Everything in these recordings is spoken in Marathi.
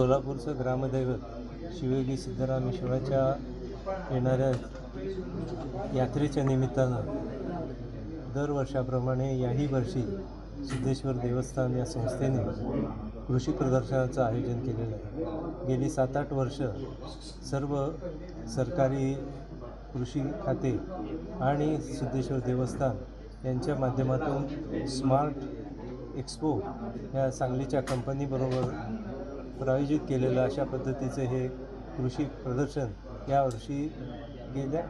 सोलापूरचं ग्रामदैवत शिवयोगी सिद्धरामेश्वराच्या येणाऱ्या यात्रेच्या निमित्तानं दरवर्षाप्रमाणे याही वर्षी सिद्धेश्वर देवस्थान या संस्थेने कृषी प्रदर्शनाचं आयोजन केलेलं आहे। गेली 7-8 वर्ष सर्व सरकारी कृषी खाते आणि सिद्धेश्वर देवस्थान यांच्या माध्यमातून स्मार्ट एक्सपो या सांगलीच्या कंपनीबरोबर प्रायोजित केलेलं अशा पद्धतीचे हे कृषी प्रदर्शन यावर्षी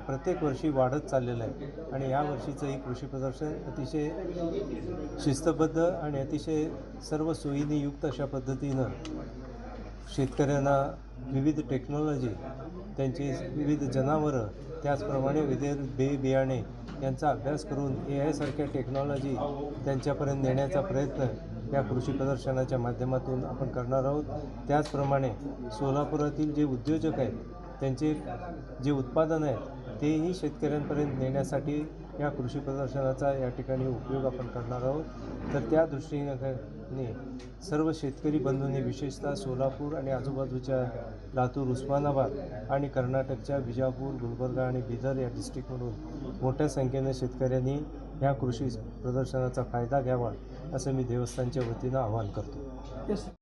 प्रत्येक वर्षी वाढत चाललेलं आहे आणि या वर्षीचं ही कृषी प्रदर्शन अतिशय शिस्तबद्ध आणि अतिशय सर्व सोयींनी युक्त अशा पद्धतीनं शेतकऱ्यांना विविध टेक्नॉलॉजी, त्यांची विविध जनावरं, त्याचप्रमाणे विविध बियाणे यांचा अभ्यास करून AI सारख्या टेक्नॉलॉजी त्यांच्यापर्यंत नेण्याचा प्रयत्न या कृषी प्रदर्शनाच्या माध्यमातून आपण करणार आहोत। त्याचप्रमाणे सोलापुरातील जे उद्योजक आहेत त्यांचे जे उत्पादन आहेत तेही शेतकऱ्यांपर्यंत नेण्यासाठी या कृषी प्रदर्शनाचा या ठिकाणी उपयोग आपण करणार आहोत। तर त्या दृष्टीने सर्व शेतकरी बंधूंनी विशेषतः सोलापूर आणि आजूबाजूच्या लातूर, उस्मानाबाद आणि कर्नाटकच्या बिजापूर, गुलबर्गा आणि बिदर या डिस्ट्रिक्टमधून मोठ्या संख्येने शेतकऱ्यांनी ह्या कृषी प्रदर्शनाचा फायदा घ्यावा असं मी देवस्थानच्या वतीनं आवाहन करतो।